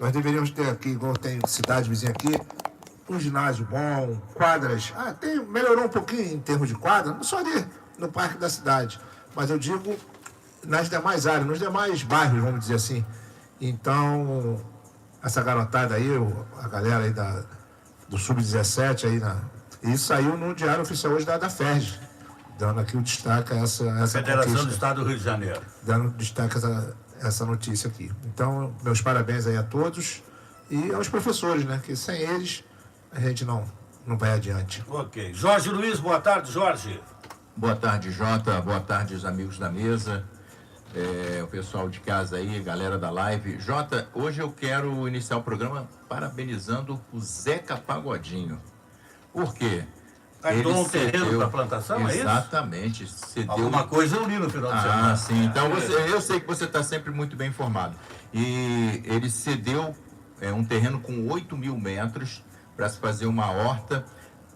Nós deveríamos ter aqui, igual tem cidade vizinha aqui, um ginásio bom, quadras. Melhorou um pouquinho em termos de quadra, não só ali no parque da cidade, mas eu digo nas demais áreas, nos demais bairros, vamos dizer assim. Então, essa garotada aí, a galera aí do Sub-17 aí, isso saiu no Diário Oficial hoje da FERJ, dando aqui o destaque a essa Federação conquista, do Estado do Rio de Janeiro. dando destaque a essa notícia aqui. Então, meus parabéns aí a todos e aos professores, né? Que sem eles a gente não vai adiante. Ok. Jorge Luiz, boa tarde, Jorge. Boa tarde, Jota. Boa tarde, os amigos da mesa. O pessoal de casa aí, galera da live. Jota, hoje eu quero iniciar o programa parabenizando o Zeca Pagodinho. Por quê? Ele doou um terreno para plantação, é isso? Exatamente. Cedeu... Alguma coisa eu li no final de semana. Sim. Então, eu sei que você está sempre muito bem informado. E ele cedeu um terreno com 8.000 metros para se fazer uma horta.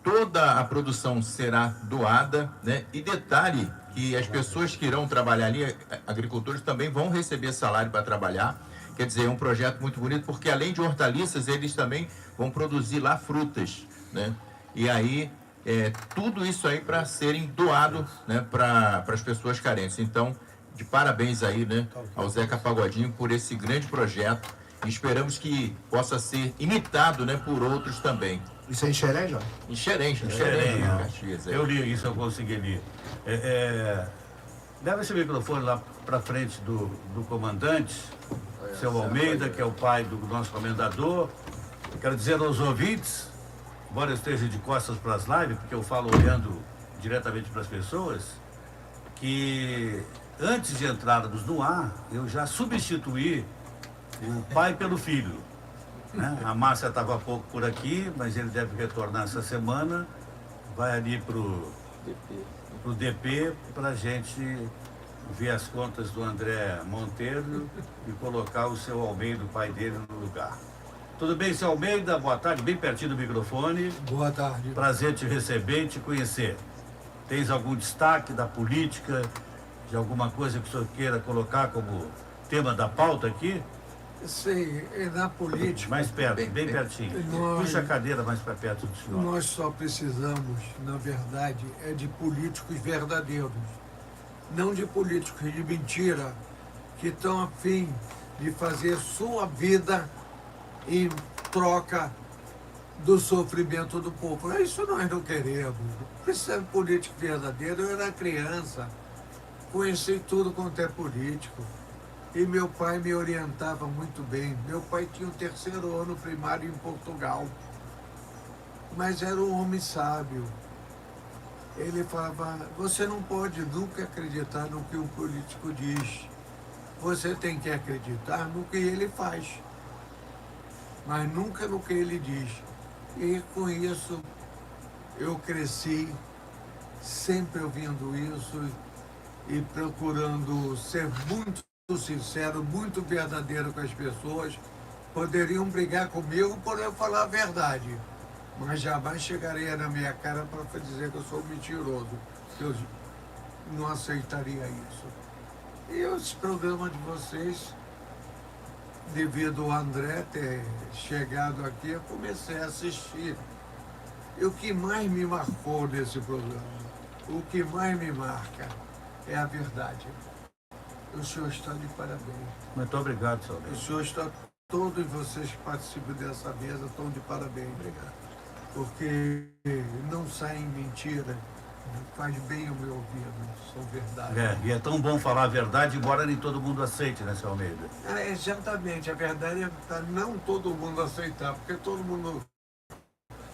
Toda a produção será doada, né? E detalhe que as pessoas que irão trabalhar ali, agricultores, também vão receber salário para trabalhar. Quer dizer, é um projeto muito bonito, porque além de hortaliças, eles também vão produzir lá frutas, né? E aí, tudo isso aí para serem doado, né, para as pessoas carentes. Então, de parabéns aí, né, ao Zeca Pagodinho por esse grande projeto. E esperamos que possa ser imitado, né, por outros também. Isso é em Xerém, Jorge? Em Xerém, Caxias. Eu li isso, eu consegui ler. Leva esse microfone lá para frente do comandante, seu Almeida, que é o pai do nosso comendador. Quero dizer aos ouvintes, embora eu esteja de costas para as lives, porque eu falo olhando diretamente para as pessoas, que antes de entrarmos no ar, eu já substituí o pai pelo filho. Né? A Márcia estava há pouco por aqui, mas ele deve retornar essa semana. Vai ali pro DP para a gente ver as contas do André Monteiro e colocar o seu Almeida, o pai dele, no lugar. Tudo bem, seu Almeida? Boa tarde, bem pertinho do microfone. Boa tarde. Prazer te receber e te conhecer. Tens algum destaque da política, de alguma coisa que o senhor queira colocar como tema da pauta aqui? Sim, na política... Mais perto, bem pertinho. Puxa a cadeira mais para perto do senhor. Nós só precisamos, na verdade, de políticos verdadeiros. Não de políticos de mentira, que estão a fim de fazer sua vida em troca do sofrimento do povo. Isso nós não queremos. Precisa de político verdadeiro. Eu era criança, conheci tudo quanto é político. E meu pai me orientava muito bem. Meu pai tinha o 3º ano primário em Portugal, mas era um homem sábio. Ele falava, você não pode nunca acreditar no que um político diz. Você tem que acreditar no que ele faz, mas nunca no que ele diz. E com isso eu cresci sempre ouvindo isso e procurando ser muito sincero, muito verdadeiro com as pessoas. Poderiam brigar comigo por eu falar a verdade, mas jamais chegaria na minha cara para dizer que eu sou mentiroso. Eu não aceitaria isso. E esse programa de vocês, devido ao André ter chegado aqui, eu comecei a assistir. E o que mais me marcou nesse programa, o que mais me marca, é a verdade. O senhor está de parabéns. Muito obrigado, senhor. O senhor está, todos vocês que participam dessa mesa estão de parabéns. Obrigado. Porque não saem mentiras, faz bem o meu ouvido, são verdade. E é tão bom falar a verdade, embora nem todo mundo aceite, né, seu Almeida? Exatamente, a verdade é para não todo mundo aceitar, porque todo mundo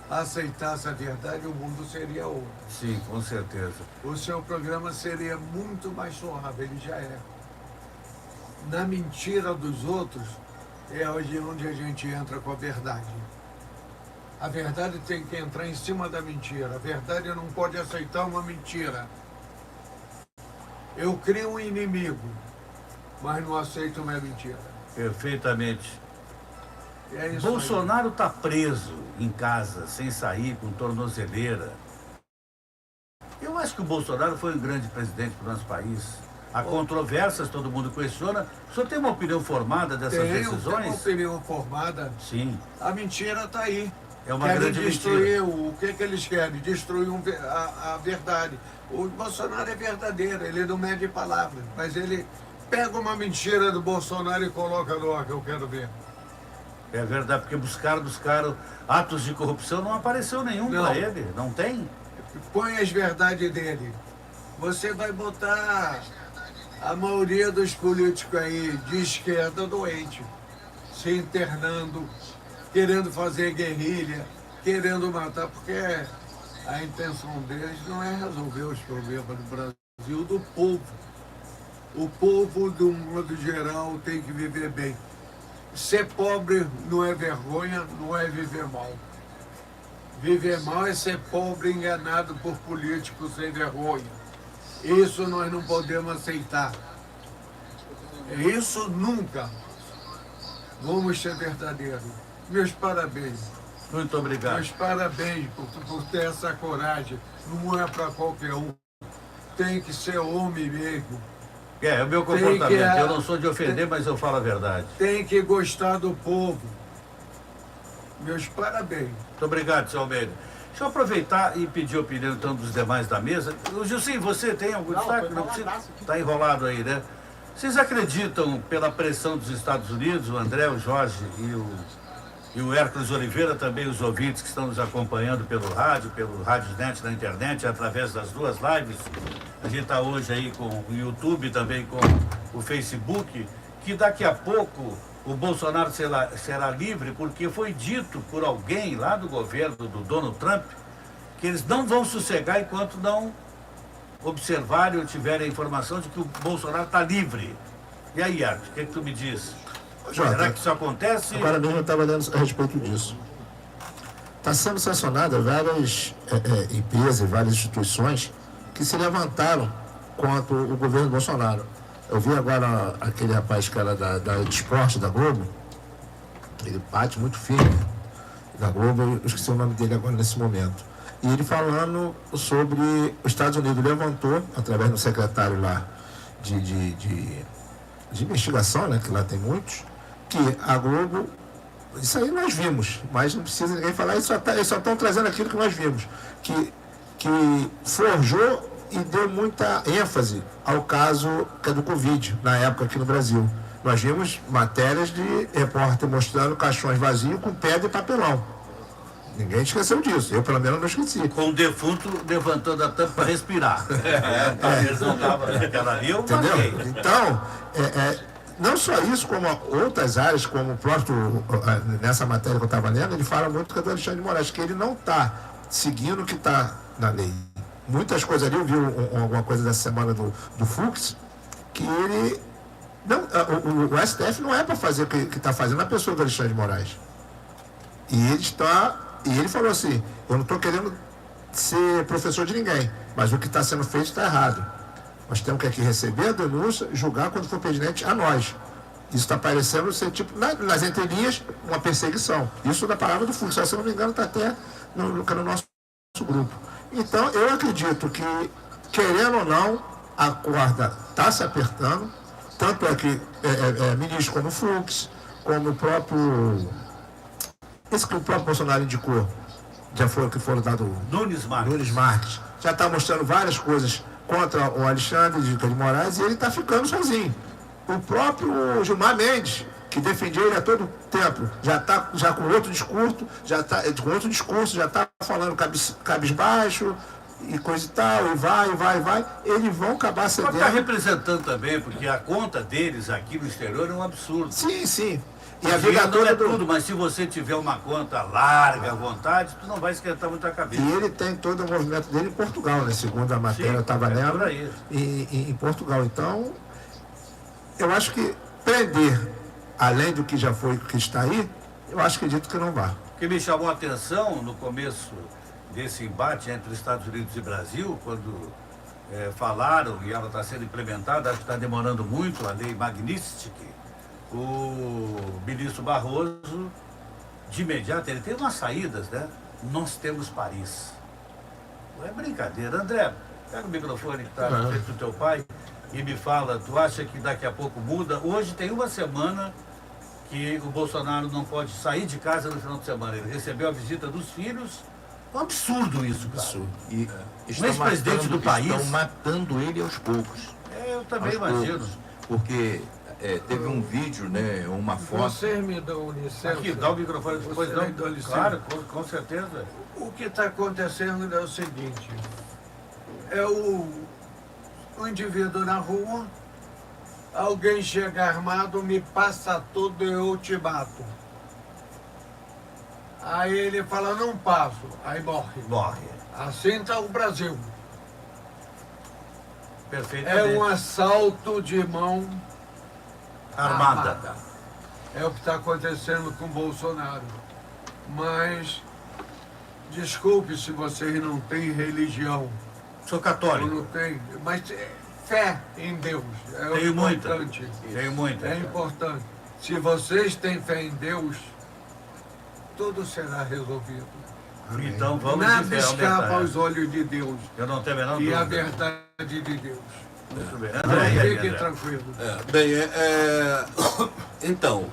aceitasse a verdade, o mundo seria outro. Sim, com certeza. O seu programa seria muito mais suave, ele já é. Na mentira dos outros é onde a gente entra com a verdade. A verdade tem que entrar em cima da mentira. A verdade não pode aceitar uma mentira. Eu crio um inimigo, mas não aceito uma mentira. Perfeitamente. É isso. Bolsonaro está preso em casa, sem sair, com tornozeleira. Eu acho que o Bolsonaro foi um grande presidente para o nosso país. Há controvérsias, todo mundo questiona. O senhor tem uma opinião formada dessas Tenho decisões? uma opinião formada. Sim. A mentira está aí. É uma Querem grande destruir mentira. o que eles querem? Destruir a verdade. O Bolsonaro é verdadeiro, ele não mede palavras, mas ele pega uma mentira do Bolsonaro e coloca no ar que eu quero ver. É verdade, porque buscaram atos de corrupção, não apareceu nenhum Não. para ele. Não tem? Põe as verdades dele. Você vai botar a maioria dos políticos aí de esquerda doente, se internando, querendo fazer guerrilha, querendo matar, porque a intenção deles não é resolver os problemas do Brasil, do povo. O povo, de um modo geral, tem que viver bem. Ser pobre não é vergonha, não é viver mal. Viver mal é ser pobre enganado por políticos sem vergonha. Isso nós não podemos aceitar. Isso nunca. Vamos ser verdadeiros. Meus parabéns. Muito obrigado. Meus parabéns por ter essa coragem. Não é para qualquer um. Tem que ser homem mesmo. É o meu comportamento. Eu não sou de ofender, mas eu falo a verdade. Tem que gostar do povo. Meus parabéns. Muito obrigado, senhor Almeida. Deixa eu aproveitar e pedir a opinião então dos demais da mesa. O Gilcim, você tem algum destaque? Não precisa. Está enrolado aí, né? Vocês acreditam, pela pressão dos Estados Unidos, o André, o Jorge e o Hércules Oliveira, também os ouvintes que estão nos acompanhando pelo Rádio.net, na internet, através das duas lives. A gente está hoje aí com o YouTube, também com o Facebook, que daqui a pouco o Bolsonaro será livre, porque foi dito por alguém lá do governo do Donald Trump que eles não vão sossegar enquanto não observarem ou tiverem a informação de que o Bolsonaro está livre. E aí, Arte, o que tu me diz? Jota, Será que isso acontece? agora mesmo eu estava lendo a respeito disso. Está sendo sancionada várias empresas, várias instituições que se levantaram contra o governo Bolsonaro. Eu vi agora aquele rapaz que era da esporte da Globo, ele bate muito firme da Globo, eu esqueci o nome dele agora nesse momento. E ele falando sobre os Estados Unidos, levantou, através do secretário lá de investigação, né, que lá tem muitos, que a Globo, isso aí nós vimos, mas não precisa ninguém falar, eles só estão trazendo aquilo que nós vimos, que forjou e deu muita ênfase ao caso que é do Covid, na época aqui no Brasil. Nós vimos matérias de repórter mostrando caixões vazios com pedra e papelão. Ninguém esqueceu disso, eu pelo menos não esqueci. Com o defunto levantando a tampa para respirar. Eles não estavam naquela ali, eu Entendeu? marquei. Então, não só isso, como outras áreas, como o próprio, nessa matéria que eu estava lendo, ele fala muito do Alexandre de Moraes, que ele não está seguindo o que está na lei. Muitas coisas ali, eu vi alguma coisa dessa semana do Fux, que ele... Não, o STF não é para fazer o que está fazendo a pessoa do Alexandre de Moraes. E ele falou assim, eu não estou querendo ser professor de ninguém, mas o que está sendo feito está errado. Nós temos que aqui receber a denúncia, julgar quando for pertinente a nós. Isso está parecendo ser, tipo, nas entrelinhas, uma perseguição. Isso da palavra do Fux, se eu não me engano, está até no nosso grupo. Então, eu acredito que, querendo ou não, a corda está se apertando, tanto é que ministros como o Fux, como o próprio... Esse que o próprio Bolsonaro indicou, que foram dados... Nunes Marques. Já está mostrando várias coisas contra o Alexandre de Moraes e ele está ficando sozinho. O próprio Gilmar Mendes, que defendia ele a todo tempo, já está com outro discurso, já está falando cabisbaixo e coisa e tal, e vai. Eles vão acabar cedendo. Está representando também, porque a conta deles aqui no exterior é um absurdo. Sim. E a vida não é tudo, mas se você tiver uma conta larga à vontade, tu não vai esquentar muito a cabeça. E ele tem todo o movimento dele em Portugal, né? Segundo a matéria, eu estava lendo, em Portugal. Então, eu acho que prender, além do que já foi, que está aí, eu acredito que não vai. O que me chamou a atenção no começo desse embate entre Estados Unidos e Brasil, quando falaram, e ela está sendo implementada, acho que está demorando muito, a lei Magnitsky, o ministro Barroso, de imediato, ele tem umas saídas, né? Nós temos Paris. Não é brincadeira. André, pega o microfone que está na frente do teu pai. e me fala, tu acha que daqui a pouco muda? Hoje tem uma semana que o Bolsonaro não pode sair de casa no final de semana. Ele recebeu a visita dos filhos. É um absurdo isso, cara. E Um ex-presidente do país. Estão matando ele aos poucos. Eu também Aos imagino. poucos. Porque teve um vídeo, né, uma foto. Vocês me dão licença. Aqui, dá o microfone depois. Você Não, me dá licença. claro, com certeza. O que está acontecendo é o seguinte, é o indivíduo na rua, alguém chega armado, me passa tudo e eu te mato. Aí ele fala, não passo, aí morre. Morre. Assim está o Brasil. É Perfeitamente. um assalto de mão Armada. É o que está acontecendo com o Bolsonaro. Mas, desculpe se vocês não têm religião. Sou Eu católico. não tenho, mas fé em Deus é o Tenho muita. importante. Tenho muita. É importante. Se vocês têm fé em Deus, tudo será resolvido. Então vamos Nada de fé, escapa aumentar. aos olhos de Deus Eu não tenho a menor e a dúvida. verdade de Deus. Muito bem. Então, André, e aí, fiquem André? tranquilos. Então,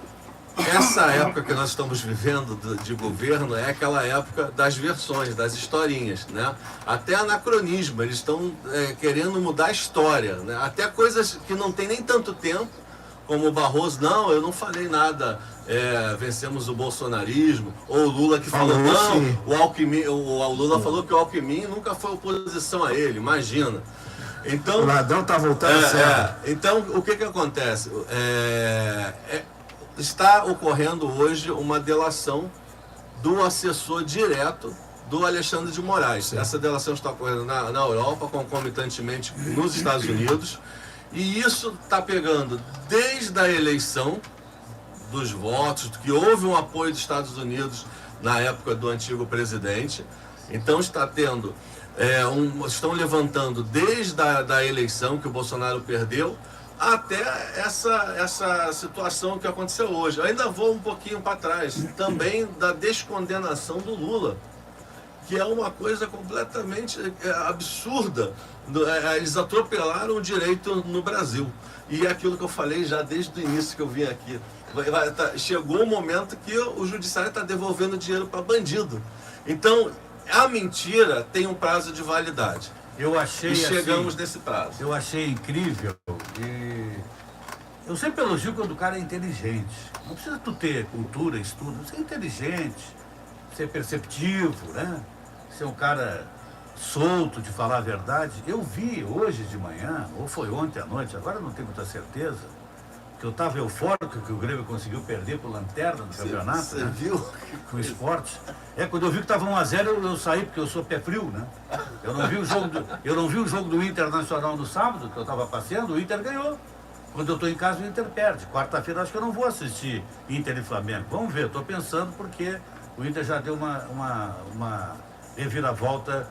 essa época que nós estamos vivendo de governo é aquela época das versões, das historinhas, né? Até anacronismo, eles estão querendo mudar a história, né? Até coisas que não tem nem tanto tempo, como o Barroso, não, eu não falei nada, vencemos o bolsonarismo, ou o Lula que falou, Falou, não, sim. o Alckmin, o Lula falou que o Alckmin nunca foi oposição a ele, imagina. Então, O ladrão tá voltando a ser. então, o que acontece? Está ocorrendo hoje uma delação do assessor direto do Alexandre de Moraes. Essa delação está ocorrendo na Europa, concomitantemente nos Estados Unidos, e isso está pegando desde a eleição dos votos, que houve um apoio dos Estados Unidos na época do antigo presidente. Então está tendo, estão levantando desde a eleição que o Bolsonaro perdeu até essa situação que aconteceu hoje. Eu ainda vou um pouquinho para trás, também da descondenação do Lula, que é uma coisa completamente absurda. Eles atropelaram o direito no Brasil. E é aquilo que eu falei já desde o início que eu vim aqui. Chegou o momento que o judiciário está devolvendo dinheiro para bandido. Então, a mentira tem um prazo de validade. Eu achei E chegamos assim, nesse prazo. eu achei incrível e eu sempre elogio quando o cara é inteligente. Não precisa tu ter cultura, estudo, ser inteligente, ser perceptivo, né? Ser um cara solto de falar a verdade. Eu vi hoje de manhã, ou foi ontem à noite, agora não tenho muita certeza, que eu estava eufórico que o Grêmio conseguiu perder por lanterna do campeonato, Você né? viu? Com o esporte. Quando eu vi que estava 1 a 0, eu saí, porque eu sou pé frio, né? Eu não vi o jogo do Internacional no sábado, que eu estava passeando, o Inter ganhou. Quando eu estou em casa, o Inter perde. Quarta-feira acho que eu não vou assistir Inter e Flamengo. Vamos ver, estou pensando porque o Inter já deu uma reviravolta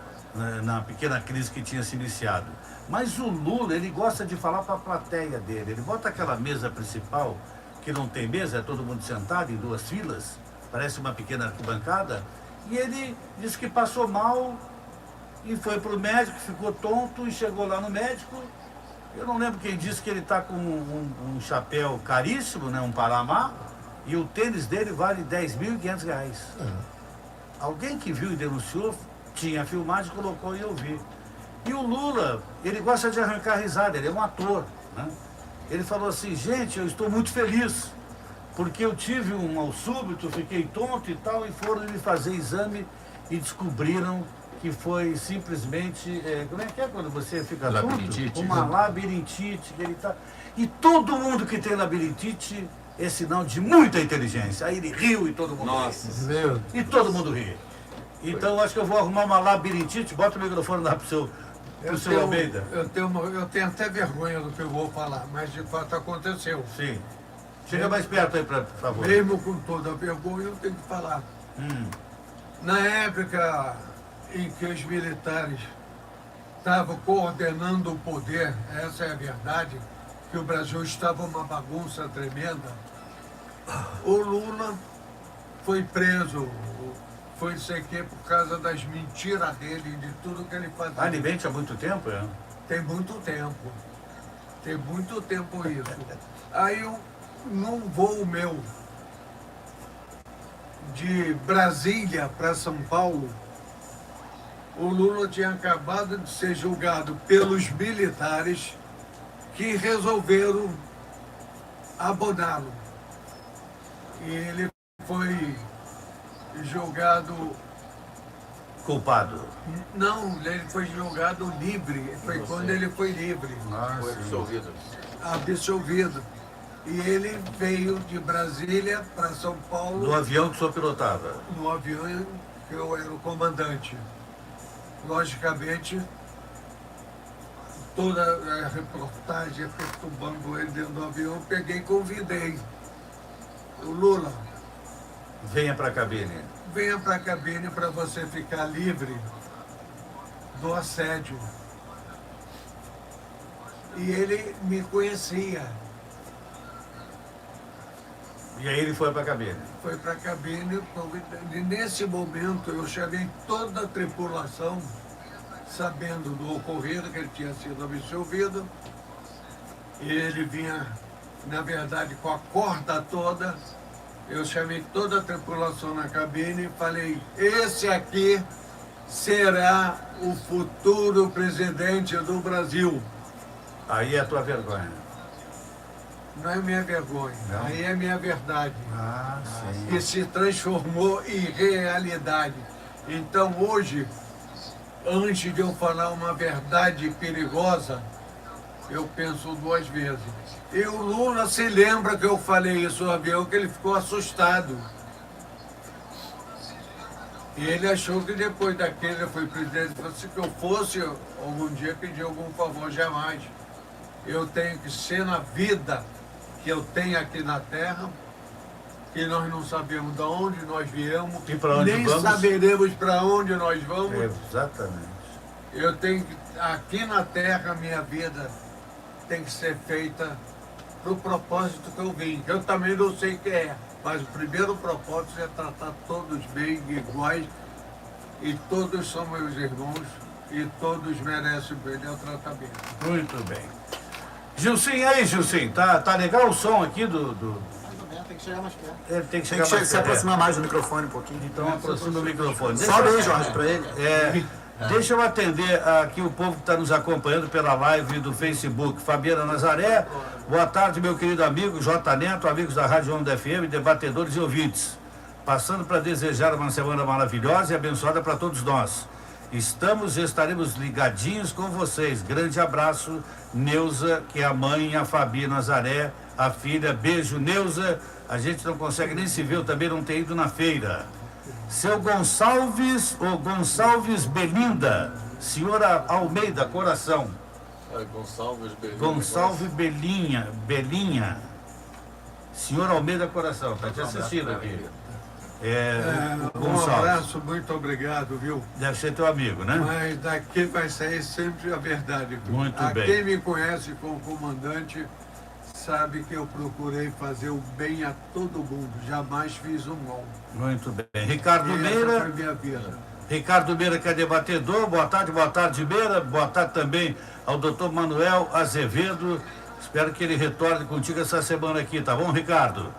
na pequena crise que tinha se iniciado. Mas o Lula, ele gosta de falar para a plateia dele. Ele bota aquela mesa principal, que não tem mesa, é todo mundo sentado em 2 filas, parece uma pequena arquibancada, e ele disse que passou mal e foi para o médico, ficou tonto e chegou lá no médico. Eu não lembro quem disse que ele está com um chapéu caríssimo, né, um Panamá, e o tênis dele vale R$10.500. Alguém que viu e denunciou, tinha a filmagem, colocou e eu vi. E o Lula, ele gosta de arrancar risada, ele é um ator, né? Ele falou assim, gente, eu estou muito feliz, porque eu tive um mal súbito, fiquei tonto e tal, e foram me fazer exame e descobriram que foi simplesmente, como é que é quando você fica Labirintite. tonto? Uma labirintite, que ele tá... E todo mundo que tem labirintite é sinal de muita inteligência. Aí ele riu e todo mundo Nossa. riu. E todo mundo ri. Então acho que eu vou arrumar uma labirintite, bota o microfone lá pro seu Almeida. Eu tenho até vergonha do que eu vou falar, mas de fato aconteceu. Sim. Chega mais perto aí, por favor. Mesmo com toda a vergonha, eu tenho que falar. Na época em que os militares estavam coordenando o poder, essa é a verdade, que o Brasil estava uma bagunça tremenda, o Lula foi preso, foi não sei o quê, por causa das mentiras dele, de tudo que ele fazia. Ah, ele mente há muito tempo, é? Tem muito tempo. Tem muito tempo isso. Aí, num voo meu de Brasília para São Paulo, o Lula tinha acabado de ser julgado pelos militares que resolveram aboná-lo. E ele foi julgado. Culpado. Não, ele foi julgado livre. Foi quando ele foi livre. Foi absolvido. Absolvido. E ele veio de Brasília para São Paulo No avião que o senhor pilotava. no avião que eu era o comandante. Logicamente, toda a reportagem perturbando ele dentro do avião, eu peguei e convidei o Lula. Venha para a cabine. Venha para a cabine para você ficar livre do assédio. E ele me conhecia. E aí ele foi para a cabine. Foi para a cabine e nesse momento eu chamei toda a tripulação, sabendo do ocorrido, que ele tinha sido absolvido. E ele vinha, na verdade, com a corda toda. Eu chamei toda a tripulação na cabine e falei, esse aqui será o futuro presidente do Brasil. Aí é a tua vergonha. Não é minha vergonha, Não? aí é minha verdade. Ah, sim. Que se transformou em realidade. Então hoje, antes de eu falar uma verdade perigosa, eu penso duas vezes. E o Lula se lembra que eu falei isso no avião, que ele ficou assustado. E ele achou que depois daquele eu fui presidente, se que eu fosse algum dia pedir algum favor, jamais. Eu tenho que ser na vida que eu tenho aqui na Terra, que nós não sabemos de onde nós viemos, E pra onde nem vamos? saberemos para onde nós vamos. Exatamente. Eu tenho que, aqui na Terra, a minha vida tem que ser feita para o propósito que eu vim. Eu também não sei o que é, mas o primeiro propósito é tratar todos bem, iguais, e todos são meus irmãos, e todos merecem o melhor tratamento. Muito bem. Gilcim, e aí, Gilcim? Tá legal o som aqui do... Tem que chegar mais perto. Ele tem que Tem chegar que mais se perto. aproximar mais do microfone um pouquinho. Então aproxima o microfone. Sobe aí, Jorge, para ele. Deixa eu atender aqui o povo que está nos acompanhando pela live do Facebook. Fabiana Nazaré, boa tarde, meu querido amigo J. Neto, amigos da Rádio Onda FM, debatedores e ouvintes. Passando para desejar uma semana maravilhosa e abençoada para todos nós. Estamos e estaremos ligadinhos com vocês. Grande abraço, Neuza, que é a mãe, a Fabi Nazaré, a filha. Beijo, Neuza. A gente não consegue nem se ver, eu também não tenho ido na feira. Seu Gonçalves ou Gonçalves Belinda, senhora Almeida, coração. Gonçalves Belinha. Gonçalves Belinha. Senhor Almeida, coração, está te assistindo aqui. O Um Gonçalves. abraço, muito obrigado, viu? Deve ser teu amigo, né? Mas daqui vai sair sempre a verdade. Viu? Muito bem. Quem me conhece como comandante sabe que eu procurei fazer o bem a todo mundo, jamais fiz o mal. Muito bem. Ricardo E essa Meira. foi minha vida. Ricardo Meira, que é debatedor. Boa tarde, Meira. Boa tarde também ao doutor Manuel Azevedo. Espero que ele retorne contigo essa semana aqui, tá bom, Ricardo?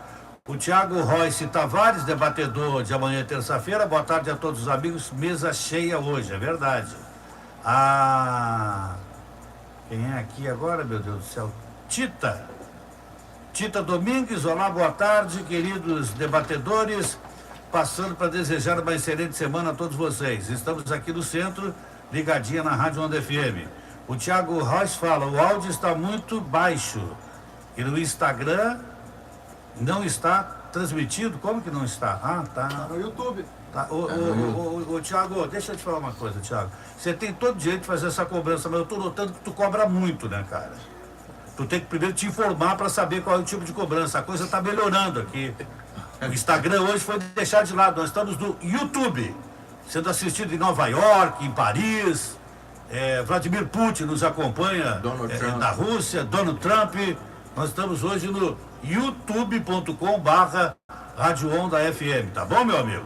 O Tiago Royce Tavares, debatedor de amanhã, terça-feira. Boa tarde a todos os amigos. Mesa cheia hoje, é verdade. Quem é aqui agora, meu Deus do céu? Tita Domingues, olá, boa tarde, queridos debatedores. Passando para desejar uma excelente semana a todos vocês. Estamos aqui no centro, ligadinha na Rádio Onda FM. O Tiago Royce fala, o áudio está muito baixo. E no Instagram não está transmitido? Como que não está? Tá. No YouTube. Tá. Ô, Tiago, deixa eu te falar uma coisa, Tiago. Você tem todo direito de fazer essa cobrança, mas eu estou notando que tu cobra muito, né, cara? Tu tem que primeiro te informar para saber qual é o tipo de cobrança. A coisa está melhorando aqui. O Instagram hoje foi deixado de lado. Nós estamos no YouTube, sendo assistido em Nova York, em Paris. Vladimir Putin nos acompanha Donald Trump. da Rússia, Donald Trump. Nós estamos hoje no youtube.com/Rádio Onda FM. Tá bom, meu amigo?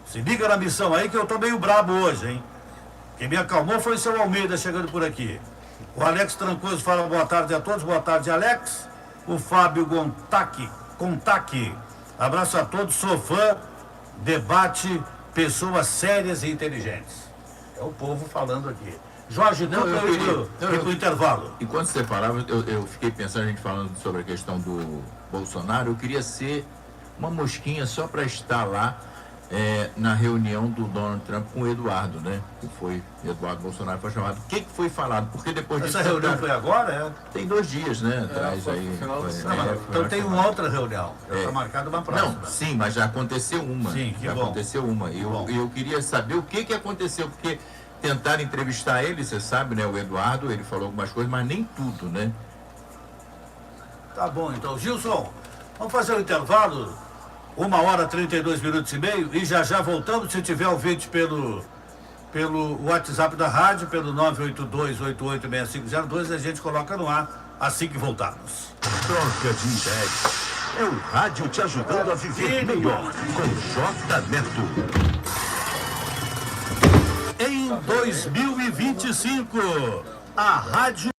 Se liga na missão aí que eu tô meio brabo hoje, hein? Quem me acalmou foi o seu Almeida chegando por aqui. O Alex Trancoso fala boa tarde a todos. Boa tarde, Alex. O Fábio Contaque. Abraço a todos, sou fã. Debate, pessoas sérias e inteligentes. É o povo falando aqui. Jorge, não, eu ir pro intervalo. E quando você falava, eu fiquei pensando, a gente falando sobre a questão do Bolsonaro, eu queria ser uma mosquinha só para estar lá na reunião do Donald Trump com o Eduardo, né? Que foi, Eduardo Bolsonaro foi chamado. O que foi falado? Porque depois disso... Essa reunião foi agora? Tem 2 dias, né? Atrás foi aí. no final da Então tem uma outra reunião. Está marcada uma próxima. Não, sim, mas já aconteceu uma. Sim, que já bom. aconteceu uma. Eu queria saber o que aconteceu, porque tentaram entrevistar ele, você sabe, né? O Eduardo, ele falou algumas coisas, mas nem tudo, né? Tá bom, então. Gilson, vamos fazer um intervalo, 1h e 32 minutos e meio, e já voltamos. Se tiver ouvinte pelo WhatsApp da rádio, pelo 982886502, a gente coloca no ar assim que voltarmos. Troca de ideias. É o rádio te ajudando a viver melhor. Com J. Neto. Em 2025, a rádio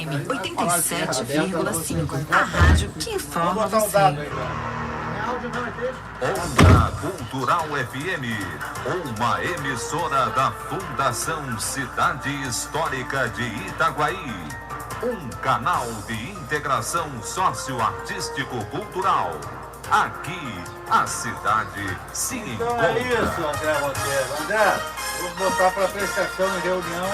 FM 87,5. A rádio que informa você. Onda Cultural FM, uma emissora da Fundação Cidade Histórica de Itaguaí. Um canal de integração socioartístico-cultural. Aqui, a cidade se encontra. É isso, André Monteiro. André, vou botar para apreciação em reunião.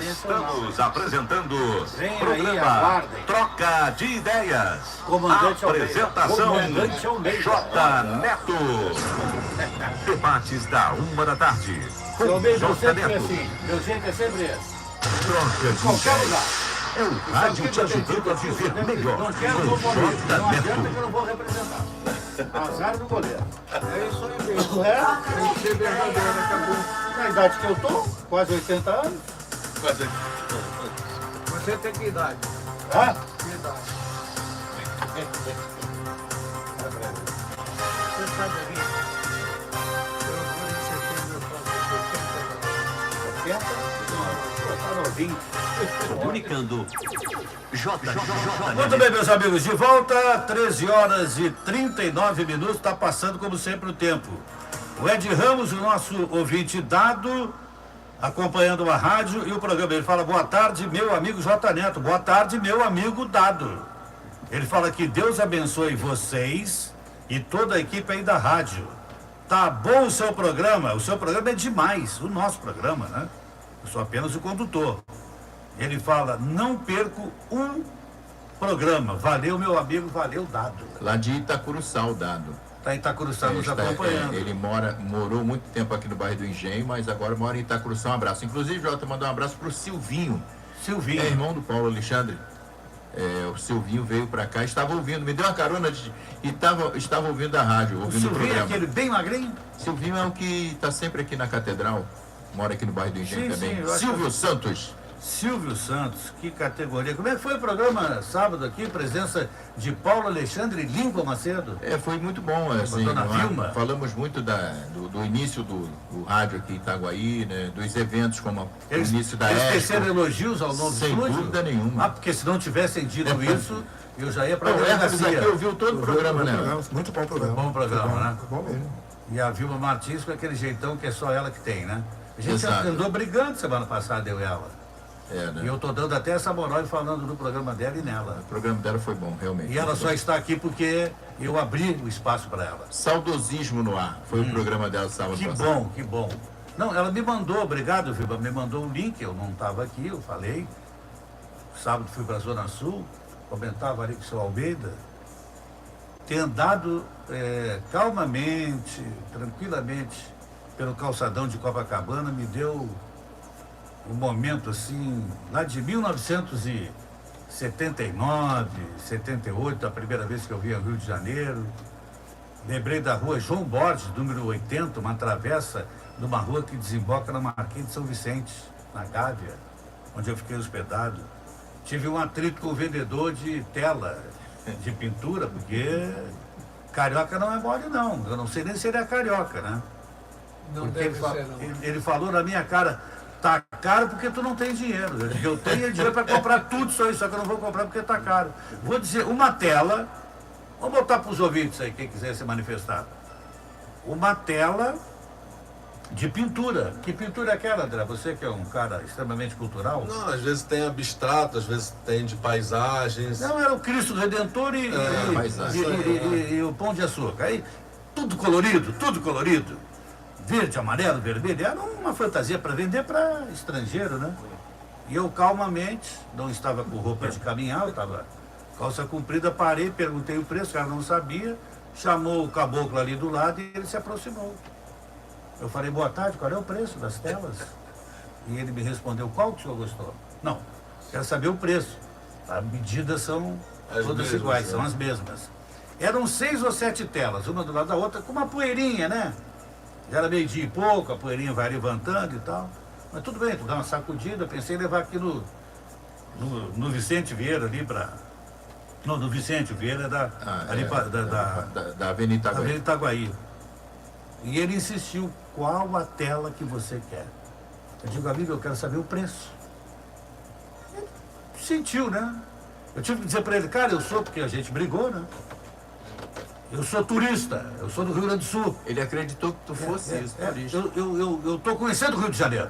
Estamos apresentando o Vem aí, programa aguardem. Troca de Ideias. Comandante Almeida. Apresentação Comandante Almeida. J. Neto. Debates da 1h com Almeida, eu J. sempre Neto. assim. Meu jeito é sempre esse. Troca de Qualquer Ideias. lugar. É o rádio te ajudando a viver melhor. Não quero no Com goleiro. J. Não adianta que Neto. eu não vou representar. Azar do goleiro. É isso aí mesmo. É? Tem que ser verdadeiro, acabou. Na idade que eu tô, quase 80 anos. Você tem que idade? Ah? Que idade? Você sabe ali? Eu vou em setembro, eu faço 80 anos. 80? Tá novinho. Comunicando. Muito bem, meus amigos, de volta, 13 horas e 39 minutos, está passando como sempre o tempo. O Ed Ramos, o nosso ouvinte dado, acompanhando a rádio e o programa, ele fala, boa tarde, meu amigo J. Neto, boa tarde, meu amigo dado. Ele fala que Deus abençoe vocês e toda a equipe aí da rádio. Tá bom o seu programa é demais, o nosso programa, né? Eu sou apenas o condutor. Ele fala, não perco um programa. Valeu, meu amigo, valeu, dado. Lá de Itacuruçá, o Dado. Está em Itacuruçá nos acompanhando. Ele morou muito tempo aqui no bairro do Engenho, mas agora mora em Itacuruçá. Um abraço. Inclusive, Jota, mandou um abraço pro Silvinho. Silvinho. É irmão do Paulo Alexandre. O Silvinho veio pra cá, estava ouvindo, me deu uma carona e estava ouvindo a rádio, O ouvindo o Silvinho é programa. aquele bem magrinho? Silvinho é o que está sempre aqui na Catedral, mora aqui no bairro do Engenho Sim, também. sim, eu acho Silvio que- Santos. Silvio Santos, que categoria. Como é que foi o programa sábado aqui? Presença de Paulo Alexandre e Lincoln Macedo. Foi muito bom, assim, Dona não é? Vilma. Falamos muito do início do rádio aqui em Itaguaí, né? Dos eventos como o início da eles Expo. teceram elogios ao novo Sem estúdio? dúvida nenhuma. Ah, porque se não tivessem dito isso, eu já ia para a O Hércules delegacia. aqui ouviu todo o programa, né? Muito bom programa. Bom programa, né? Bom mesmo. E a Vilma Martins com aquele jeitão que é só ela que tem, né? A gente Exato. andou brigando semana passada, eu e ela. Né? E eu tô dando até essa moral e falando do programa dela e nela. O programa dela foi bom, realmente. E ela só está aqui porque eu abri o espaço para ela. Saudosismo no ar, foi o programa dela sábado Que passado. bom, que bom. Não, ela me mandou, obrigado, Vilma, me mandou um link, eu não estava aqui, eu falei. Sábado fui para a Zona Sul, comentava ali com o seu Almeida. Ter andado calmamente, tranquilamente, pelo calçadão de Copacabana, me deu um momento assim, lá de 1979, 78, a primeira vez que eu vim ao Rio de Janeiro. Lembrei da rua João Borges, número 80, uma travessa de uma rua que desemboca na Marquês de São Vicente, na Gávea, onde eu fiquei hospedado. Tive um atrito com o vendedor de tela, de pintura, porque carioca não é mole, não. Eu não sei nem se ele é carioca, né? Não Porque deve ser, não. ele falou na minha cara, tá caro porque tu não tem dinheiro. Eu digo, eu tenho dinheiro para comprar tudo só que eu não vou comprar porque tá caro. Vou dizer, uma tela, vou botar para os ouvintes aí, quem quiser se manifestar. Uma tela de pintura. Que pintura é aquela, André? Você que é um cara extremamente cultural. Não, às vezes tem abstrato, às vezes tem de paisagens. Não, era o Cristo Redentor e paisagem. e o Pão de Açúcar. Aí, tudo colorido, tudo colorido. Verde, amarelo, vermelho. Era uma fantasia para vender para estrangeiro, né? E eu calmamente, não estava com roupa de caminhar, eu estava calça comprida, parei, perguntei o preço, o cara não sabia, chamou o caboclo ali do lado e ele se aproximou. Eu falei, boa tarde, qual é o preço das telas? E ele me respondeu, qual que o senhor gostou? Não, quero saber o preço. As medidas são As todas mesmas, iguais, né? são as mesmas. Eram 6 ou 7 telas, uma do lado da outra, com uma poeirinha, né? Já era meio-dia e pouco, a poeirinha vai levantando e tal. Mas tudo bem, tu dá uma sacudida, pensei em levar aqui no Vicente Vieira, ali para... Não, no Vicente Vieira, da Avenida Itaguaí. Avenida Itaguaí. E ele insistiu, qual a tela que você quer? Eu digo, amigo, eu quero saber o preço. sentiu, né? Eu tive que dizer para ele, cara, eu sou, porque a gente brigou, né? Eu sou turista, eu sou do Rio Grande do Sul. Ele acreditou que tu fosse isso, turista. Eu tô conhecendo o Rio de Janeiro.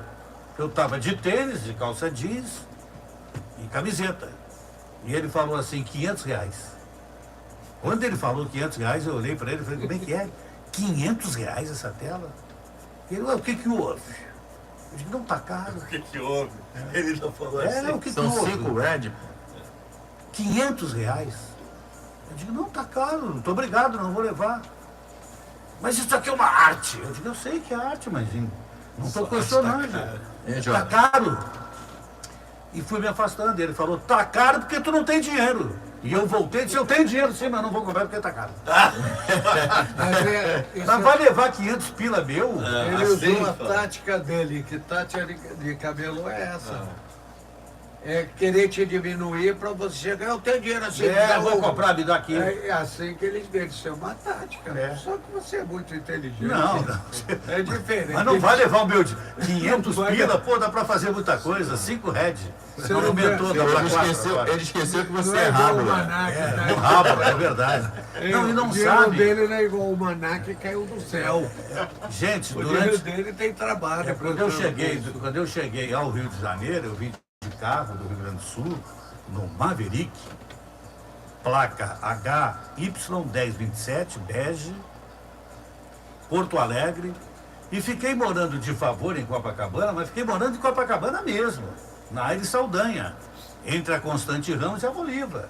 Eu tava de tênis, de calça jeans e camiseta. E ele falou assim, R$500. Quando ele falou R$500, eu olhei para ele e falei, como é que é? R$500 essa tela? Ele, o que houve? Eu disse, não tá caro. O que houve? Ele não falou assim. O que São houve? 5 Red. R$500? Eu digo, não, tá caro, muito obrigado, não vou levar. Mas isso aqui é uma arte. Eu digo, eu sei que é arte, mas não estou questionando. Tá caro. E fui me afastando. Ele falou, tá caro porque tu não tem dinheiro. E eu voltei e disse, eu tenho dinheiro sim, mas não vou comprar porque tá caro. Mas vai levar 500 pila meu? Ele usou a tática dele, que tática de cabelo é essa. É querer te diminuir para você chegar, eu tenho dinheiro assim. Eu vou comprar, me dá aqui. É assim que eles veem, isso é uma tática. Só que você é muito inteligente. Não. É diferente. Mas não vai levar o meu de 500 pila, pô, dá pra fazer muita coisa. 5 Red. Você Não não aumentou, dá pra 4. Ele esqueceu que você Não é é igual rabo, o né? Manac, né? No rabo, é verdade. Não, e não O dinheiro sabe. dele não é igual o Manac que caiu do céu. Gente, O dinheiro durante... dele tem trabalho. Quando eu cheguei ao Rio de Janeiro, eu vim de carro do Rio Grande do Sul, no Maverick, placa HY1027, bege, Porto Alegre, e fiquei morando de favor em Copacabana, mas fiquei morando em Copacabana mesmo, na Aires Saldanha, entre a Constante Ramos e a Bolívar.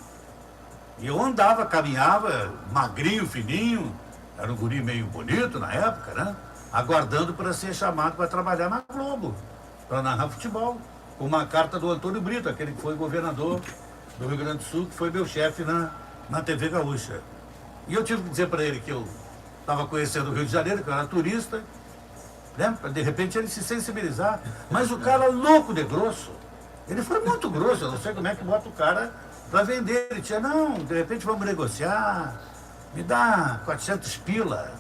E eu andava, caminhava, magrinho, fininho, era um guri meio bonito na época, né? Aguardando para ser chamado para trabalhar na Globo, para narrar futebol. Uma carta do Antônio Brito, aquele que foi governador do Rio Grande do Sul, que foi meu chefe na TV Gaúcha. E eu tive que dizer para ele que eu estava conhecendo o Rio de Janeiro, que eu era turista, né? Para de repente ele se sensibilizar. Mas o cara louco de grosso, ele foi muito grosso, eu não sei como é que bota o cara para vender. Ele tinha, não, de repente vamos negociar, me dá 400 pila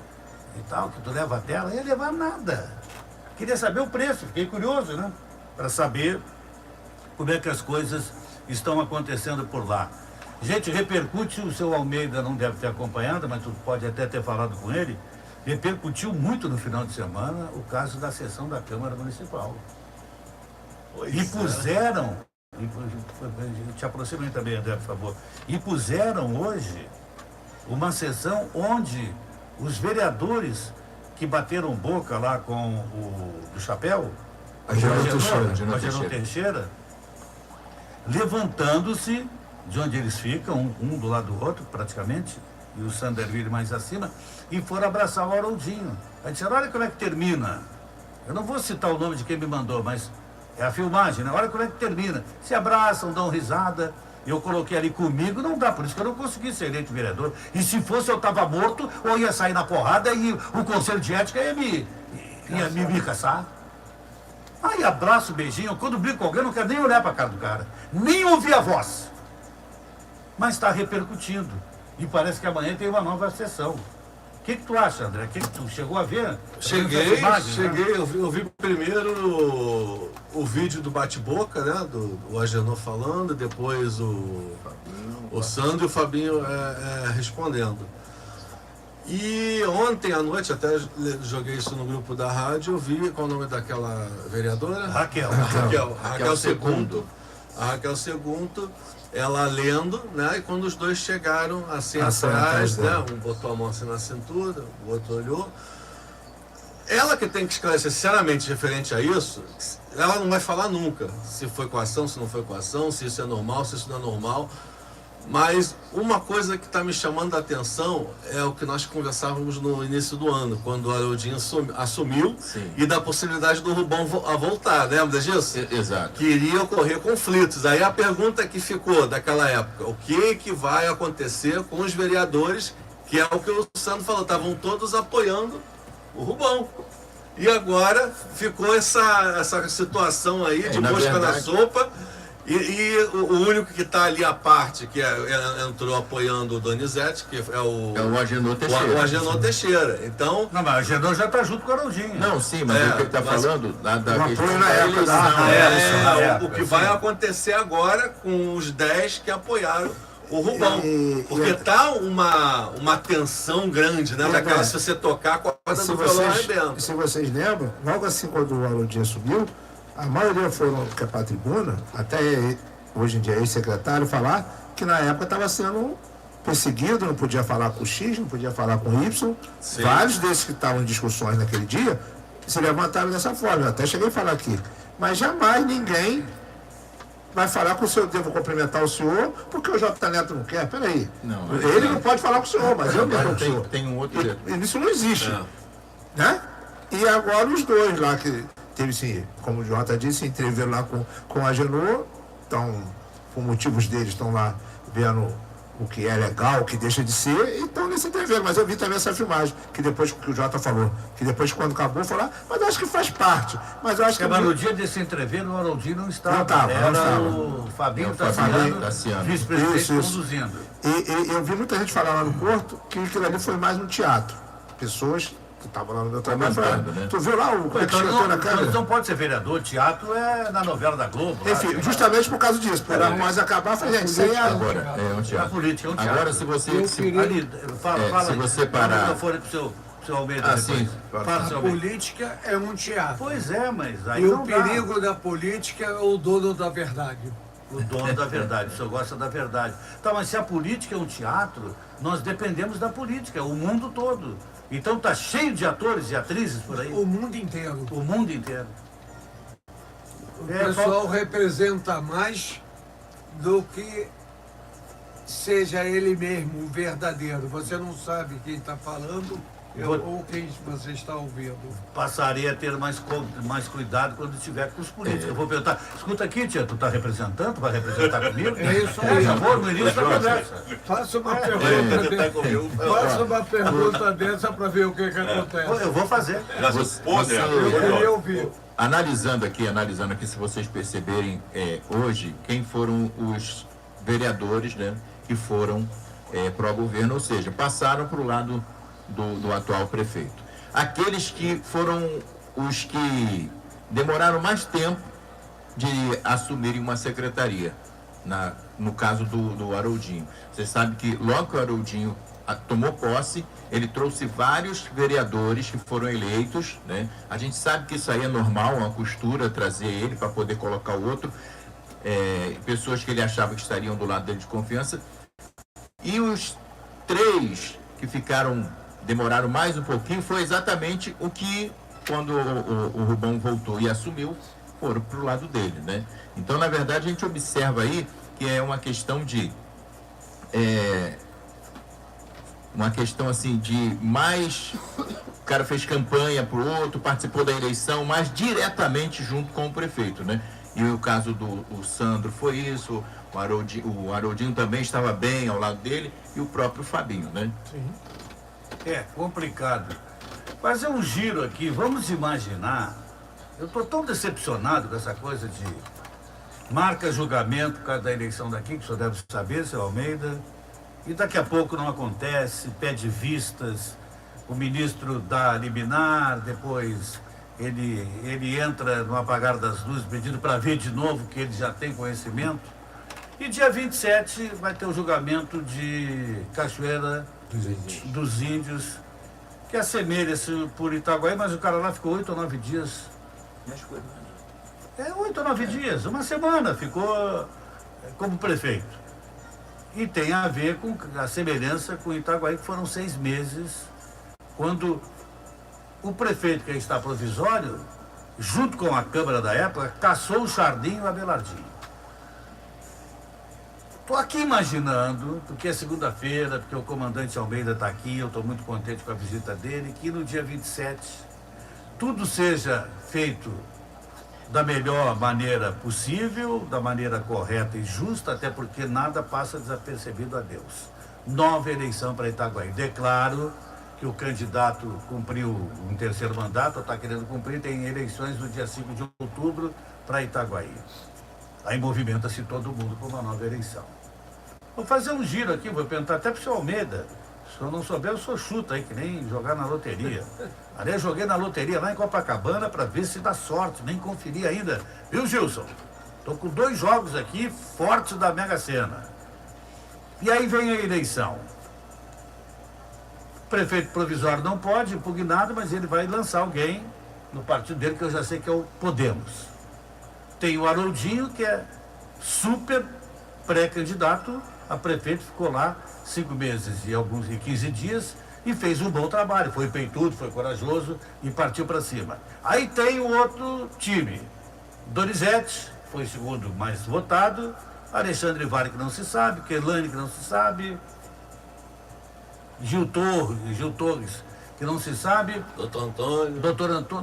e tal, que tu leva a tela. Eu ia levar nada. Queria saber o preço, fiquei curioso, né? Para saber como é que as coisas estão acontecendo por lá. Gente, repercute, o seu Almeida não deve ter acompanhado, mas tu pode até ter falado com ele, repercutiu muito no final de semana o caso da sessão da Câmara Municipal. E puseram, te aproximem também, André, por favor, e puseram hoje uma sessão onde os vereadores que bateram boca lá com o do chapéu, Agenor Teixeira, levantando-se de onde eles ficam, um do lado do outro, praticamente, e o Sanderville mais acima, e foram abraçar o Haroldinho. Aí disseram, olha como é que termina. Eu não vou citar o nome de quem me mandou, mas é a filmagem, né? Olha como é que termina. Se abraçam, dão risada. Eu coloquei ali comigo, não dá, por isso que eu não consegui ser eleito vereador. E se fosse, eu estava morto, ou ia sair na porrada e o Conselho de Ética ia me caçar. Aí abraço, beijinho, quando brigo com alguém, eu não quero nem olhar para a cara do cara, nem ouvir a voz. Mas está repercutindo. E parece que amanhã tem uma nova sessão. O que tu acha, André? Que tu chegou a ver? Cheguei, Né? eu vi primeiro o vídeo do bate-boca, né? Do Agenor falando, depois o Sandro e o Fabinho respondendo. E ontem à noite, até joguei isso no grupo da rádio, eu vi qual é o nome daquela vereadora? Raquel Segundo. A Raquel Segundo, ela lendo, né? E quando os dois chegaram assim atrás, né? Um botou a mão assim na cintura, o outro olhou. Ela que tem que esclarecer sinceramente referente a isso, ela não vai falar nunca se foi coação, se não foi coação, se isso é normal, se isso não é normal. Mas uma coisa que está me chamando a atenção é o que nós conversávamos no início do ano, quando o Haroldinho assumiu. Sim. E da possibilidade do Rubão voltar, lembra disso? Exato. Que iria ocorrer conflitos. Aí a pergunta que ficou daquela época, o que vai acontecer com os vereadores, que é o que o Sandro falou, estavam todos apoiando o Rubão. E agora ficou essa situação aí de mosca na sopa. E o único que está ali à parte, que entrou apoiando o Donizete, que é o Agenor Teixeira. O Agenor Teixeira. Então. Não, mas o Agenor já está junto com o Haroldinho. Não, sim, mas o que ele está falando da questão na da época eleição. O que vai acontecer agora com os 10 que apoiaram o Rubão. Porque tá uma tensão grande, né? Daquela, se você tocar, a corda do violão arrebenta. Se vocês lembram, logo assim quando o Haroldinho subiu, a maioria foram para a tribuna, até hoje em dia ex-secretário, falar que na época estava sendo perseguido, não podia falar com X, não podia falar com Y. Sim. Vários desses que estavam em discussões naquele dia se levantaram dessa forma. Eu até cheguei a falar aqui. Mas jamais ninguém vai falar com o senhor, devo cumprimentar o senhor, porque o J. Neto não quer. Peraí. Ele não pode falar com o senhor, mas eu mesmo com o senhor. Tem um outro. Isso não existe. Né? E agora os dois lá que teve, sim, como o Jota disse, entreveram lá com o Agenor, então, por motivos deles, estão lá vendo o que é legal, o que deixa de ser, e estão nesse entreveiro. Mas eu vi também essa filmagem, que depois que o Jota falou, que depois quando acabou, falou, mas eu acho que faz parte. Mas eu acho que. Mas no dia desse entreveiro, o Haroldinho não estava. Não estava, Era não estava. o Fabinho Tassiano, vice-presidente, Isso. conduzindo. E eu vi muita gente falar lá no Porto que aquilo ali foi mais um teatro. Pessoas que estavam lá no meu trabalho falaram, né? tu viu lá o como é que escreveu na câmera? Não pode ser vereador, teatro é na novela da Globo. Enfim, justamente por causa disso, por mais acabar, eu falei, gente, isso aí é Agora, é um teatro. A política é um teatro. Agora, se você. Ali, fala se você parar. Fala o microfone pro seu Almeida Sim. depois. Fala, seu A Almeida. política é um teatro. Pois é, mas aí E não o dá. perigo da política é o dono da verdade. O dono da verdade, o senhor gosta da verdade. Tá, mas se a política é um teatro, nós dependemos da política, o mundo todo. Então tá cheio de atores e atrizes por aí. O mundo inteiro. O mundo inteiro. O pessoal representa mais do que seja ele mesmo, o verdadeiro. Você não sabe quem está falando ou quem você está ouvindo. Passarei a ter mais cuidado quando estiver com os políticos. Eu vou perguntar, escuta aqui, tia, tu tá representando? Tu vai representar comigo? É isso aí. Por favor, no início da conversa. Faça uma pergunta dessa. Faça uma pergunta dessa para ver o que acontece. Eu vou fazer. Eu queria ouvir. Analisando aqui, se vocês perceberem hoje, quem foram os vereadores, né, que foram pró-governo, ou seja, passaram para o lado do atual prefeito. Aqueles que foram os que demoraram mais tempo de assumirem uma secretaria, no caso do Haroldinho. Você sabe que logo que o Haroldinho tomou posse, ele trouxe vários vereadores que foram eleitos, né? A gente sabe que isso aí é normal, uma costura, trazer ele para poder colocar o outro, pessoas que ele achava que estariam do lado dele de confiança. E os 3 que demoraram mais um pouquinho, foi exatamente o que, quando o Rubão voltou e assumiu, foram para o lado dele, né? Então, na verdade, a gente observa aí que é uma questão de mais, o cara fez campanha para o outro, participou da eleição, mais diretamente junto com o prefeito, né? E o caso do Sandro foi isso, o Haroldinho também estava bem ao lado dele, e o próprio Fabinho, né? Sim. É complicado. Fazer um giro aqui, vamos imaginar. Eu estou tão decepcionado com essa coisa de marca julgamento por causa da eleição daqui, que o senhor deve saber, seu Almeida. E daqui a pouco não acontece, pede vistas, o ministro dá liminar, depois ele entra no apagar das luzes pedindo para ver de novo que ele já tem conhecimento. E dia 27 vai ter o julgamento de Cachoeira dos Índios, que assemelha-se por Itaguaí, mas o cara lá ficou 8 ou 9 dias. 8 ou 9 dias, uma semana ficou como prefeito. E tem a ver com a semelhança com Itaguaí, que foram 6 meses, quando o prefeito, que está provisório, junto com a Câmara da época, caçou o Chardinho e o Abelardinho. Estou aqui imaginando, porque é segunda-feira, porque o comandante Almeida está aqui, eu estou muito contente com a visita dele, que no dia 27 tudo seja feito da melhor maneira possível, da maneira correta e justa, até porque nada passa desapercebido a Deus. Nova eleição para Itaguaí. Declaro que o candidato cumpriu um 3º mandato, está querendo cumprir, tem eleições no dia 5 de outubro para Itaguaí. Aí movimenta-se todo mundo para uma nova eleição. Vou fazer um giro aqui, vou perguntar até para o senhor Almeida. Se eu não souber, eu sou chuta aí, que nem jogar na loteria. Ali eu joguei na loteria lá em Copacabana para ver se dá sorte, nem conferi ainda. Viu, Gilson? Estou com 2 jogos aqui fortes da Mega Sena. E aí vem a eleição. O prefeito provisório não pode impugnar, mas ele vai lançar alguém no partido dele, que eu já sei que é o Podemos. Tem o Haroldinho, que é super pré-candidato a prefeito, ficou lá 5 meses e 15 dias e fez um bom trabalho. Foi peitudo, foi corajoso e partiu para cima. Aí tem o outro time. Donizete foi o segundo mais votado. Alexandre Vale, que não se sabe. Kelane, que não se sabe. Gil Torres, que não se sabe. Doutor Antônio.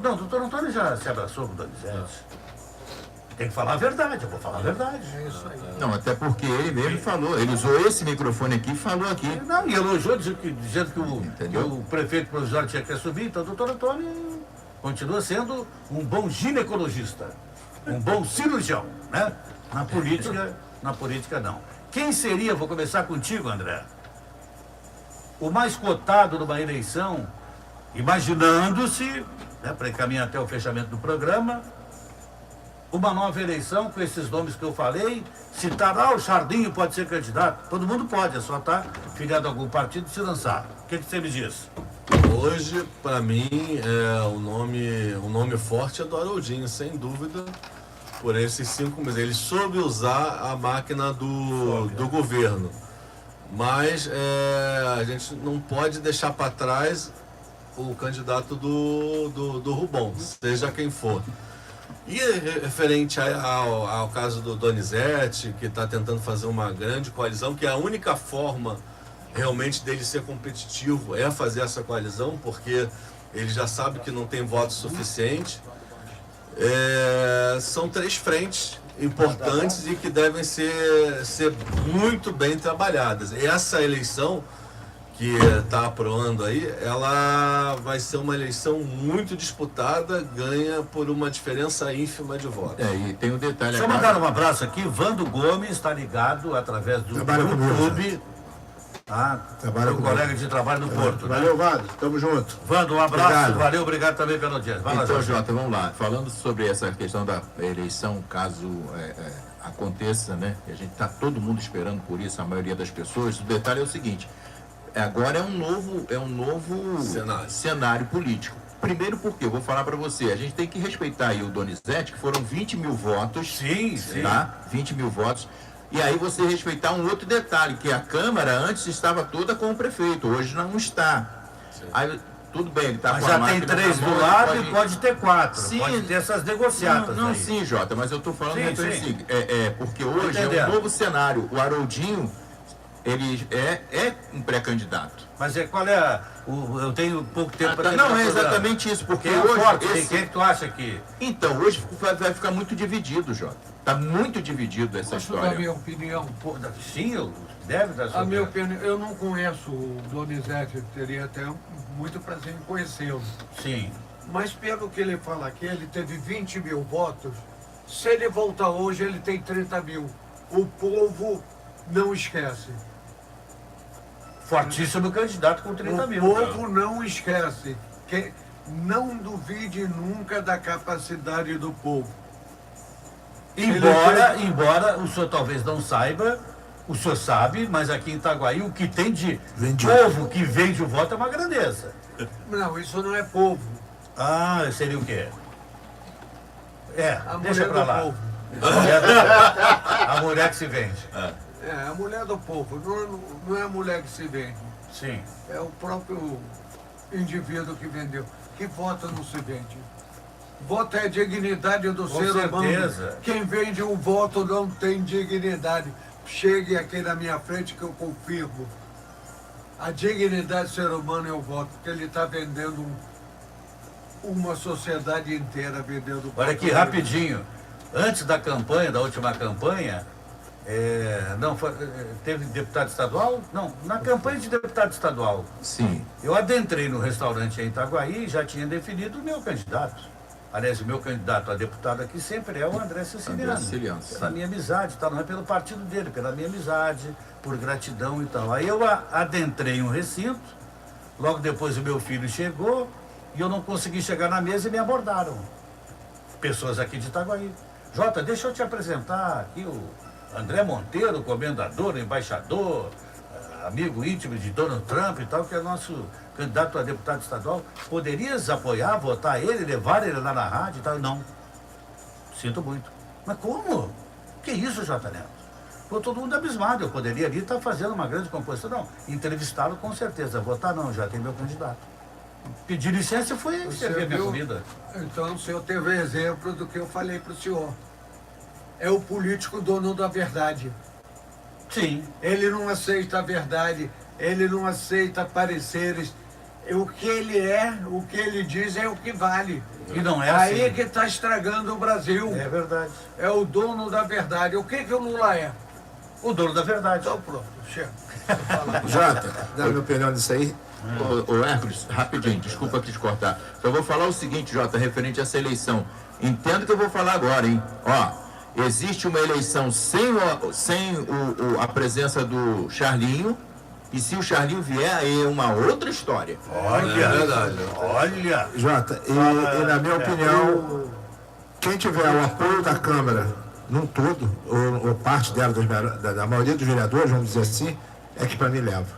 Não, doutor Antônio já se abraçou com o Donizete. Tem que falar a verdade, eu vou falar a verdade. É isso aí. Não, até porque ele mesmo falou, ele usou esse microfone aqui e falou aqui. Não, e elogiou, dizendo que Entendeu? o prefeito provisório tinha que assumir, então o doutor Antônio continua sendo um bom ginecologista, um bom cirurgião, né? Na política não. Quem seria, vou começar contigo, André, o mais cotado numa eleição, imaginando-se, né, para encaminhar até o fechamento do programa, uma nova eleição com esses nomes que eu falei, citar, o Chardinho pode ser candidato, todo mundo pode, é só estar filiado a algum partido e se lançar. O que você me diz? Hoje, para mim, o nome forte é do Haroldinho, sem dúvida, por esses 5 meses. Ele soube usar a máquina do governo, mas a gente não pode deixar para trás o candidato do Rubom, seja quem for. E referente ao caso do Donizete, que está tentando fazer uma grande coalizão, que a única forma realmente dele ser competitivo é fazer essa coalizão, porque ele já sabe que não tem voto suficiente. São 3 frentes importantes e que devem ser muito bem trabalhadas. Essa eleição que está aproando aí, ela vai ser uma eleição muito disputada, ganha por uma diferença ínfima de votos. E tem um detalhe Só mandar um abraço aqui, Vando Gomes está ligado através do YouTube, Trabalha meu comigo. colega de trabalho no Porto. Né? Valeu, Vado. Tamo junto. Vando, um abraço, Obrigado. valeu, obrigado também pela audiência. Vai lá, Então, Jorge. Jota, vamos lá. Falando sobre essa questão da eleição, caso aconteça, né? E a gente está todo mundo esperando por isso, a maioria das pessoas. O detalhe é o seguinte: agora é um novo cenário político. Primeiro porque, eu vou falar para você, a gente tem que respeitar aí o Donizete, que foram 20 mil votos. Sim. Tá? 20 mil votos. E aí você respeitar um outro detalhe, que a Câmara antes estava toda com o prefeito, hoje não está. Aí, tudo bem, ele está Mas com a já tem máquina 3 na do mão, lado ele e pode ter 4. Sim. Pode ter essas negociatas Não, aí. sim, Jota, mas eu estou falando Sim, referente sim. porque hoje é Entendendo. um novo cenário. O Haroldinho, ele é um pré-candidato. Mas qual é eu tenho pouco tempo para Não, é exatamente isso, porque Quem é hoje... forte? Quem é que tu acha que... Então, hoje vai ficar muito dividido, Jota. Está muito dividido essa Posso dar história. minha opinião? Sim, deve dar sua A minha opinião. opinião, eu não conheço o Donizete, teria até muito prazer em conhecê-lo. Sim. Mas pelo que ele fala aqui, ele teve 20 mil votos. Se ele voltar hoje, ele tem 30 mil. O povo não esquece. Fortíssimo candidato com 30 mil. O povo não esquece. Não duvide nunca da capacidade do povo. Embora o senhor talvez não saiba, o senhor sabe, mas aqui em Itaguaí o que tem de povo que vende o voto é uma grandeza. Não, isso não é povo. Seria o quê? A Deixa mulher pra do lá. povo. A mulher que se vende. A mulher do povo. Não é a mulher que se vende. Sim. É o próprio indivíduo que vendeu. Que voto não se vende. Voto é a dignidade do ser humano. Quem vende um voto não tem dignidade. Chegue aqui na minha frente que eu confirmo. A dignidade do ser humano é o voto, porque ele está vendendo uma sociedade inteira vendendo. Olha aqui, rapidinho. Antes da campanha, da última campanha, teve deputado estadual? Não, na campanha de deputado estadual. Sim. Eu adentrei no restaurante em Itaguaí e já tinha definido o meu candidato. Aliás, o meu candidato a deputado aqui sempre é o André Siciliano. André Siciliano, Pela minha amizade, tá? Não é pelo partido dele, pela minha amizade, por gratidão e tal. Aí eu adentrei um recinto, logo depois o meu filho chegou e eu não consegui chegar na mesa e me abordaram. Pessoas aqui de Itaguaí. Jota, deixa eu te apresentar aqui o André Monteiro, comendador, embaixador, amigo íntimo de Donald Trump e tal, que é nosso candidato a deputado estadual. Poderias apoiar, votar ele, levar ele lá na rádio e tal? Não. Sinto muito. Mas como? Que isso, Jota Neto? Ficou todo mundo abismado. Eu poderia ali estar fazendo uma grande composição. Não, entrevistá-lo com certeza. Votar não, já tem meu candidato. Pedi licença e fui servir a minha comida. Então o senhor teve exemplo do que eu falei para o senhor. É o político dono da verdade. Sim. Ele não aceita a verdade, ele não aceita pareceres. O que ele é, o que ele diz é o que vale. E não é Aí assim. que está estragando o Brasil. É verdade. É o dono da verdade. O que o Lula é? O dono da verdade. Então pronto, chega. Jota, dá a minha opinião disso aí. Ô Hércules, rapidinho, desculpa aqui te cortar. Só vou falar o seguinte, Jota, referente a essa eleição. Entendo que eu vou falar agora, hein? Ó, existe uma eleição sem a presença do Charlinho, e se o Charlinho vier, aí é uma outra história. Olha, É verdade. olha. Jota, e na minha opinião, quem tiver o apoio da Câmara num todo, ou parte dela, da maioria dos vereadores, vamos dizer assim, é que para mim leva.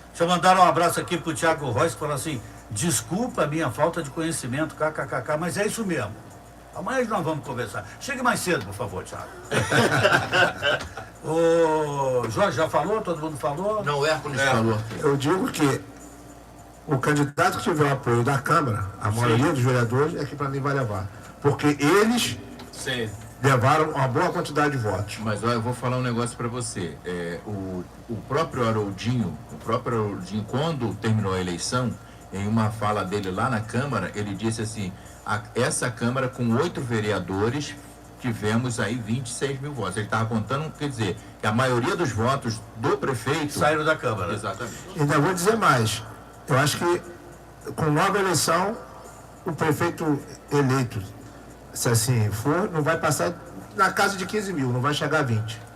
Deixa eu mandar um abraço aqui pro Thiago Reis, que falou assim, desculpa a minha falta de conhecimento, kkkk, mas é isso mesmo. Amanhã nós vamos conversar. Chegue mais cedo, por favor, Thiago. O Jorge já falou? Todo mundo falou? Não, o Hércules falou. Eu digo que o candidato que tiver o apoio da Câmara, a maioria dos vereadores, é que para mim vai levar. Porque eles Sim. levaram uma boa quantidade de votos. Mas olha, eu vou falar um negócio para você. O próprio Haroldinho, quando terminou a eleição, em uma fala dele lá na Câmara, ele disse assim, essa Câmara com 8 vereadores, tivemos aí 26 mil votos. Ele estava contando, quer dizer, que a maioria dos votos do prefeito... Saíram da Câmara. Exatamente. Ainda vou dizer mais. Eu acho que com nova eleição, o prefeito eleito, se assim for, não vai passar na casa de 15 mil, não vai chegar a 20.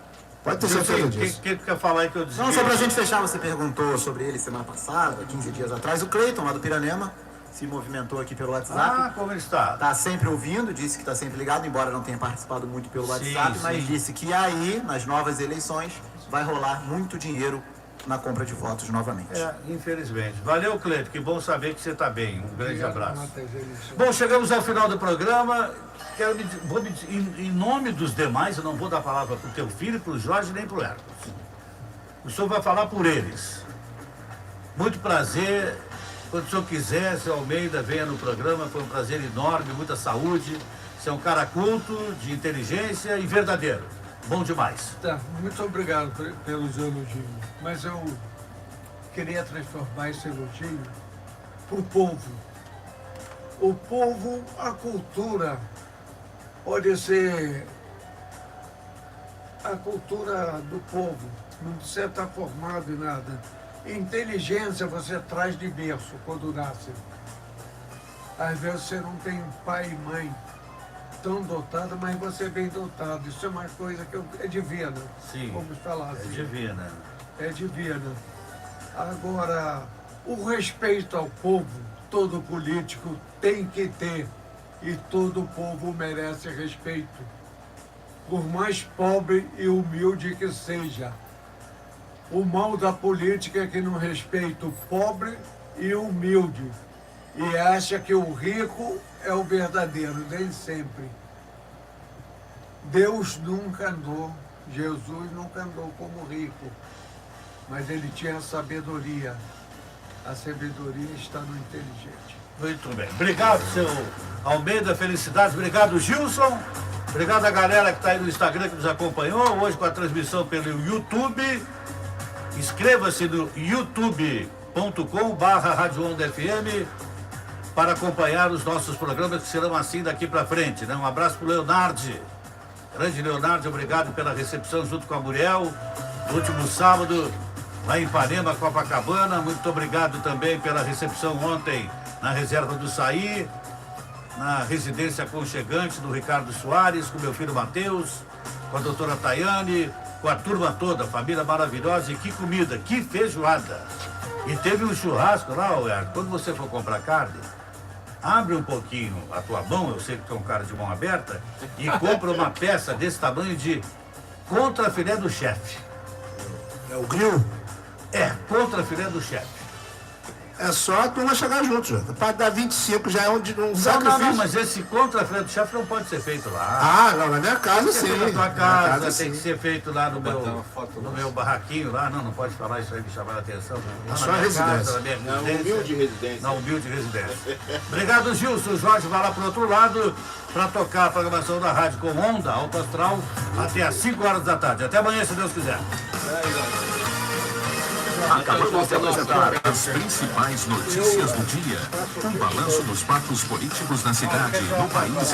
Pode ter certeza disso. Quem tu quer falar aí que eu disse? Não, só pra gente fechar, você perguntou sobre ele semana passada, 15 dias atrás. O Cleiton, lá do Piranema, se movimentou aqui pelo WhatsApp. Ah, como ele está? Tá sempre ouvindo, disse que está sempre ligado, embora não tenha participado muito pelo WhatsApp, mas sim. disse que aí, nas novas eleições, vai rolar muito dinheiro na compra de votos novamente. É, infelizmente. Valeu, Cleiton, que bom saber que você está bem. Um grande abraço. Matas, eleições. Bom, chegamos ao final do programa. Em nome dos demais, eu não vou dar a palavra para o teu filho, para o Jorge, nem para o Hércules. O senhor vai falar por eles. Muito prazer. Quando o senhor quiser, seu Almeida, venha no programa. Foi um prazer enorme, muita saúde. Você é um cara culto, de inteligência e verdadeiro. Bom demais. Tá, muito obrigado pelos elogios. Mas eu queria transformar esse elogio para o povo. O povo, a cultura, pode ser a cultura do povo, não precisa estar formado em nada. Inteligência você traz de berço quando nasce. Às vezes você não tem pai e mãe tão dotado, mas você é bem dotado. Isso é uma coisa que é divina. Sim, Vamos falar é assim. divina. É divina. Agora, o respeito ao povo, todo político tem que ter. E todo povo merece respeito. Por mais pobre e humilde que seja. O mal da política é que não respeita o pobre e o humilde. E acha que o rico é o verdadeiro, nem sempre. Deus nunca andou, Jesus nunca andou como rico, mas ele tinha sabedoria. A sabedoria está no inteligente. Muito bem. Obrigado, seu Almeida. Felicidades. Obrigado, Gilson. Obrigado a galera que está aí no Instagram que nos acompanhou. Hoje com a transmissão pelo YouTube. Inscreva-se no youtube.com/Rádio Onda FM para acompanhar os nossos programas que serão assim daqui para frente, né? Um abraço para o Leonardo. Grande Leonardo, obrigado pela recepção junto com a Muriel. No último sábado, lá em Ipanema, Copacabana. Muito obrigado também pela recepção ontem na reserva do Saí. na residência aconchegante do Ricardo Soares, com meu filho Matheus, com a doutora Tayane, com a turma toda, família maravilhosa. E que comida, que feijoada. E teve um churrasco lá, quando você for comprar carne, abre um pouquinho a tua mão, eu sei que tu é um cara de mão aberta, e compra uma peça desse tamanho de contrafilé do chefe. É o grill. Contrafilé do chefe. É só a turma chegar junto, Jota. Para dar 25 já é um sacrifício. Não, mas esse contrafilé do chefe não pode ser feito lá. Ah, não, na minha casa Tem que ser sim. feito na tua Na casa, sim. tem que ser feito lá no meu barraquinho lá. Não pode falar isso aí, me chamar a atenção. Não, só na minha residência. casa, na minha residência. Humilde residência. Na humilde residência. Obrigado, Gilson. O Jorge vai lá pro outro lado para tocar a programação da rádio com onda, alto astral, até às 5 horas da tarde. Até amanhã, se Deus quiser. Acabamos de apresentar as principais notícias do dia. Um balanço dos fatos políticos na cidade, no país